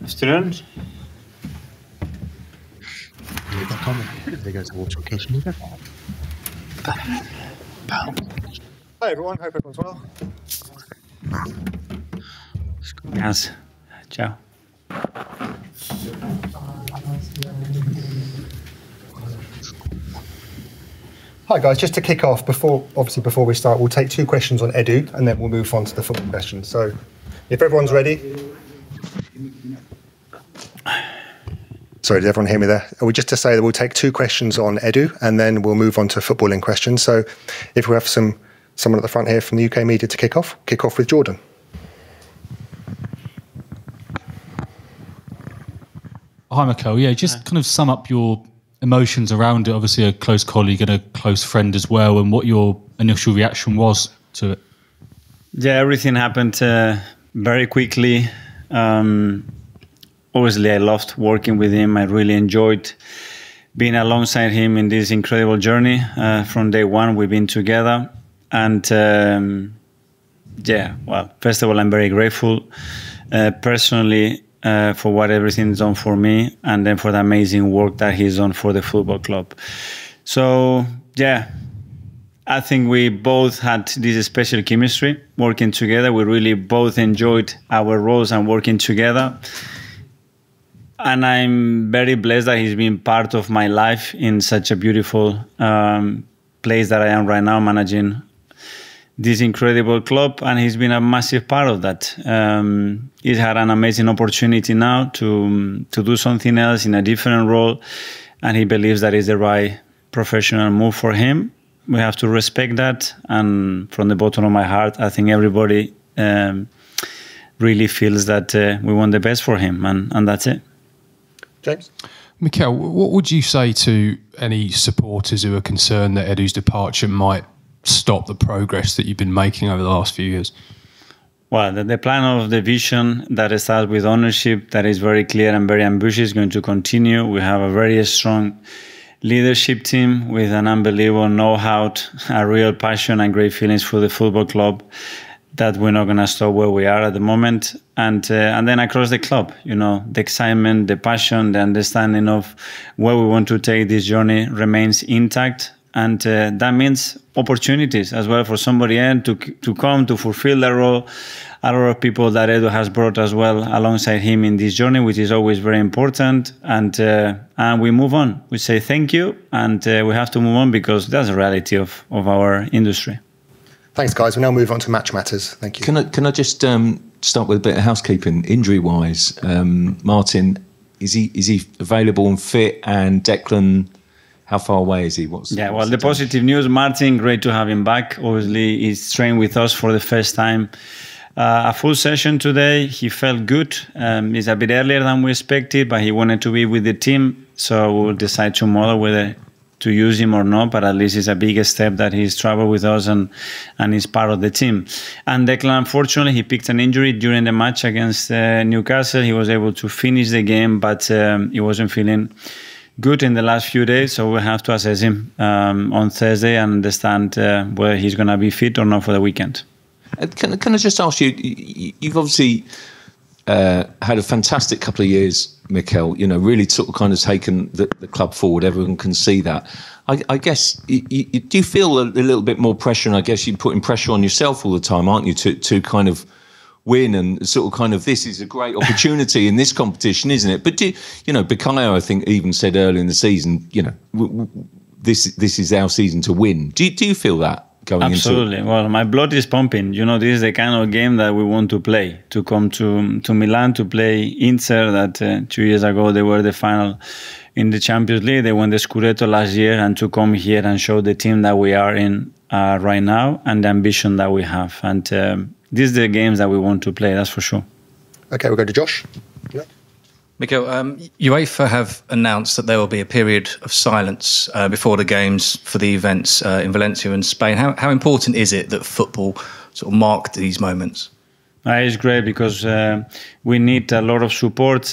Student. They go to water occasionally. Hi everyone, hope everyone's well. Yes. Ciao. Hi guys, just to kick off, before we start, we'll take 2 questions on Edu and then we'll move on to the football questions. So if everyone's ready. Sorry, did everyone hear me there? Just to say that we'll take 2 questions on Edu and then we'll move on to footballing questions. So if we have someone at the front here from the UK media to kick off with Jordan. Hi, Mikel. Yeah, just kind of sum up your emotions around it. Obviously, a close colleague and a close friend as well, and what your initial reaction was to it. Yeah, everything happened very quickly. Obviously, I loved working with him. I really enjoyed being alongside him in this incredible journey. From day one, we've been together. And yeah, well, first of all, I'm very grateful personally for what everything's done for me, and then for the amazing work that he's done for the football club. So, yeah, I think we both had this special chemistry working together. We really both enjoyed our roles and working together. And I'm very blessed that he's been part of my life in such a beautiful place that I am right now, managing this incredible club, and he's been a massive part of that. He's had an amazing opportunity now to do something else in a different role, and he believes that is the right professional move for him. We have to respect that, and from the bottom of my heart, I think everybody really feels that we want the best for him, and that's it. James? Mikel, what would you say to any supporters who are concerned that Edu's departure might stop the progress that you've been making over the last few years? Well, the plan of the vision that starts with ownership, that is very clear and very ambitious, is going to continue. We have a very strong leadership team with an unbelievable know-how, a real passion and great feelings for the football club, that we're not going to stop where we are at the moment. And then across the club, you know, the excitement, the passion, the understanding of where we want to take this journey remains intact. And that means opportunities as well for somebody else to come to fulfill that role. A lot of people that Edu has brought as well alongside him in this journey, which is always very important. And we move on. We say thank you, and we have to move on because that's the reality of our industry. Thanks, guys. We'll now move on to match matters. Thank you. Can I just start with a bit of housekeeping? Injury-wise, Martin, is he available and fit? And Declan, how far away is he? What's the positive news, Martin, great to have him back. Obviously, he's trained with us for the first time. A full session today. He felt good. It's a bit earlier than we expected, but he wanted to be with the team. So we'll decide tomorrow whether to use him or not, but at least it's a big step that he's traveled with us and is part of the team. And Declan, unfortunately, he picked an injury during the match against Newcastle. He was able to finish the game, but he wasn't feeling good in the last few days, so we'll have to assess him on Thursday and understand whether he's going to be fit or not for the weekend. Can I just ask you, you've obviously had a fantastic couple of years, Mikel, you know, really sort of kind of taken the club forward. Everyone can see that. I guess, do you feel a little bit more pressure? And I guess you're putting pressure on yourself all the time, aren't you, to kind of win and sort of kind of, this is a great opportunity in this competition, isn't it? But Bukayo, I think, even said early in the season, you know, this is our season to win. Do you feel that? Absolutely. Well, my blood is pumping. You know, this is the kind of game that we want to play, to come to Milan to play Inter, that 2 years ago they were the final in the Champions League. They won the Scudetto last year, and to come here and show the team that we are in right now and the ambition that we have. And these are the games that we want to play, that's for sure. Okay, we'll go to Josh. Yeah. Mikel, UEFA have announced that there will be a period of silence before the games for the events in Valencia and Spain. How important is it that football sort of mark these moments? It's great because we need a lot of support.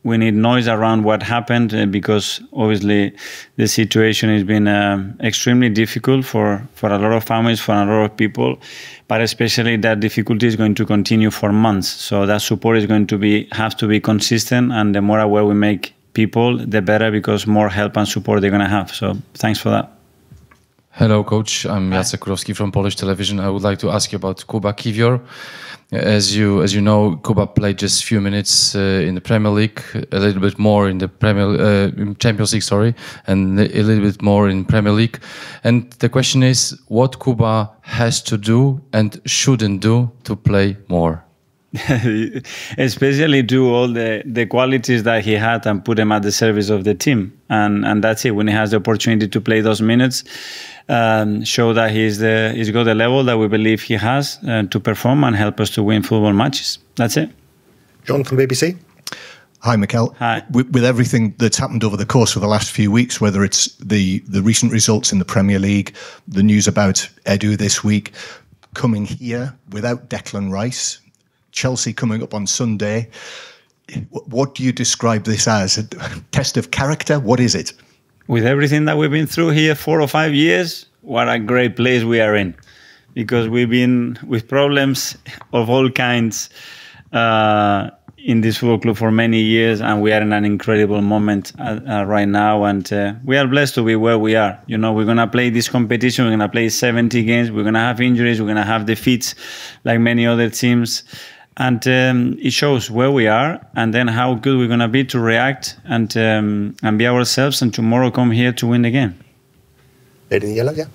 We need noise around what happened because obviously the situation has been extremely difficult for a lot of families, for a lot of people, but especially that difficulty is going to continue for months. So that support is going to have to be consistent, and the more aware we make people, the better, because more help and support they're going to have. So thanks for that. Hello, Coach. I'm Jacek Kurowski from Polish Television. I would like to ask you about Kuba Kiwior. As you know, Kuba played just a few minutes in the Premier League, a little bit more in the Champions League, and a little bit more in Premier League. And the question is, what Kuba has to do and shouldn't do to play more? Especially do all the qualities that he had and put them at the service of the team, and that's it. When he has the opportunity to play those minutes, show that he's got the level that we believe he has to perform and help us to win football matches. That's it. John from BBC. Hi, Mikel. Hi. With everything that's happened over the course of the last few weeks, whether it's the recent results in the Premier League, the news about Edu this week, coming here without Declan Rice, Chelsea coming up on Sunday, what do you describe this as? A test of character? What is it? With everything that we've been through here 4 or 5 years, what a great place we are in. Because we've been with problems of all kinds in this football club for many years, and we are in an incredible moment right now, and we are blessed to be where we are. You know, we're going to play this competition, we're going to play 70 games, we're going to have injuries, we're going to have defeats like many other teams. And it shows where we are, and then how good we're going to be to react and be ourselves, and tomorrow come here to win the game. Lady in yellow, yeah.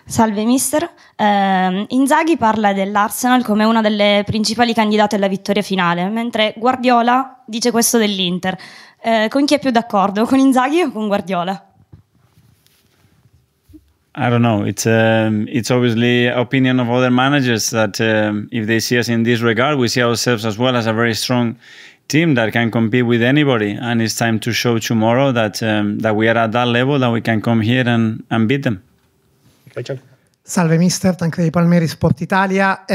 Salve mister, Inzaghi parla dell'Arsenal come una delle principali candidate alla vittoria finale, mentre Guardiola dice questo dell'Inter. Con chi è più d'accordo, con Inzaghi o con Guardiola? I don't know. It's obviously opinion of other managers that if they see us in this regard, we see ourselves as well as a very strong team that can compete with anybody. And it's time to show tomorrow that we are at that level, that we can come here and beat them. Okay, John. Salve mister, Tank dei Palmieri, Sport Italia.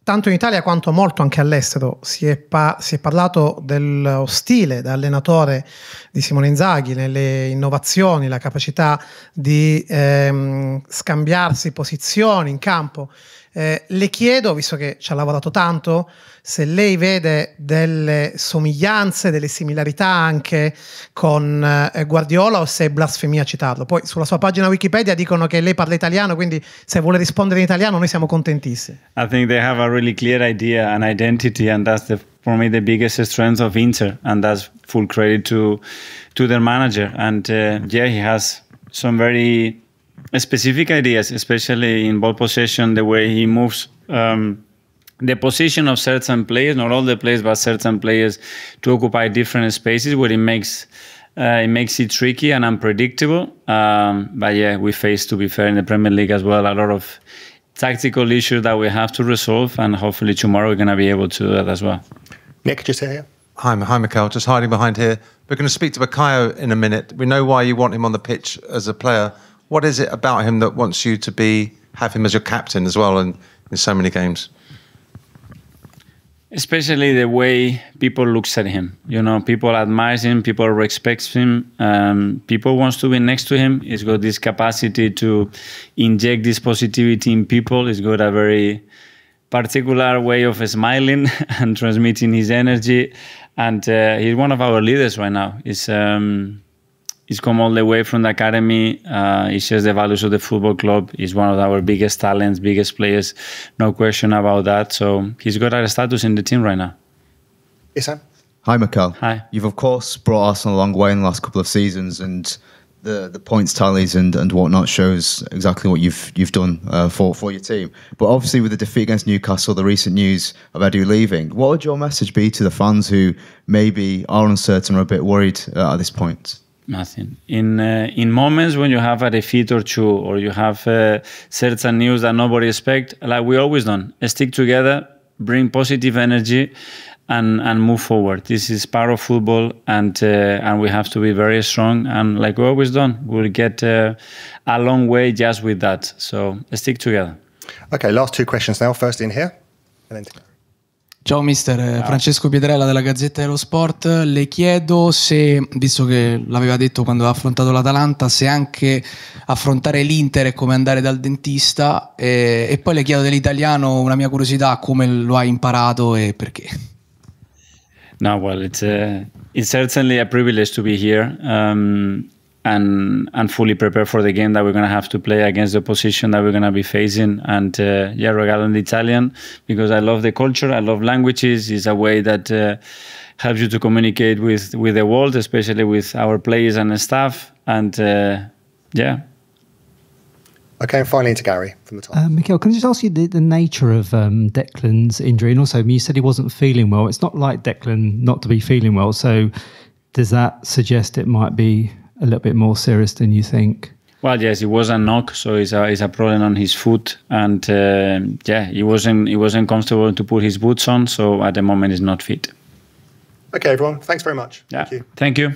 Tanto in Italia quanto molto anche all'estero si è parlato dello stile da allenatore di Simone Inzaghi, nelle innovazioni, la capacità di scambiarsi posizioni in campo. Le chiedo, visto che ci ha lavorato tanto, se lei vede delle somiglianze, delle similarità anche con Guardiola, o se è blasfemia citarlo. Poi sulla sua pagina Wikipedia dicono che lei parla italiano, quindi se vuole rispondere in italiano noi siamo contentissimi. I think they have a really clear idea and identity, and that's for me the biggest strength of Inter, and that's full credit to their manager. And yeah, he has some very specific ideas, especially in ball possession, the way he moves the position of certain players, not all the players, but certain players, to occupy different spaces where it makes it tricky and unpredictable. But yeah, we face, to be fair, in the Premier League as well, a lot of tactical issues that we have to resolve, and hopefully tomorrow we're going to be able to do that as well. Nick, just here. Hi, Mikel. Just hiding behind here. We're going to speak to Bukayo in a minute. We know why you want him on the pitch as a player. What is it about him that wants you to have him as your captain as well in so many games? Especially the way people look at him. You know, people admire him, people respect him, people wants to be next to him. He's got this capacity to inject this positivity in people. He's got a very particular way of smiling and transmitting his energy. And he's one of our leaders right now. He's come all the way from the academy. He shares the values of the football club. He's one of our biggest talents, biggest players. No question about that. So he's got a status in the team right now. Isan? Hi, Mikel. Hi. You've, of course, brought Arsenal a long way in the last couple of seasons, and the points tallies and whatnot shows exactly what you've done for your team. But obviously with the defeat against Newcastle, the recent news of Edu leaving, what would your message be to the fans who maybe are uncertain or a bit worried at this point? Nothing. In moments when you have a defeat or two, or you have certain news that nobody expects, like we always done, stick together, bring positive energy, and move forward. This is part of football, and we have to be very strong. And like we always done, we'll get a long way just with that. So stick together. Okay, last two questions now. First in here, and then. Ciao mister, Francesco Piedrella della Gazzetta dello Sport. Le chiedo se, visto che l'aveva detto quando ha affrontato l'Atalanta, se anche affrontare l'Inter è come andare dal dentista, e poi le chiedo dell'italiano una mia curiosità, come lo hai imparato e perché. No, well, it's certainly a privilege to be here and fully prepared for the game that we're going to have to play against the opposition that we're going to be facing. And regarding the Italian, because I love the culture, I love languages. It's a way that helps you to communicate with the world, especially with our players and staff. And Okay, and finally to Gary from the top. Mikel, can I just ask you the nature of Declan's injury? And also, you said he wasn't feeling well. It's not like Declan not to be feeling well. So does that suggest it might be a little bit more serious than you think? Well, yes, it was a knock, so it's a problem on his foot. And he wasn't comfortable to put his boots on. So at the moment, he's not fit. Okay, everyone. Thanks very much. Yeah. Thank you. Thank you.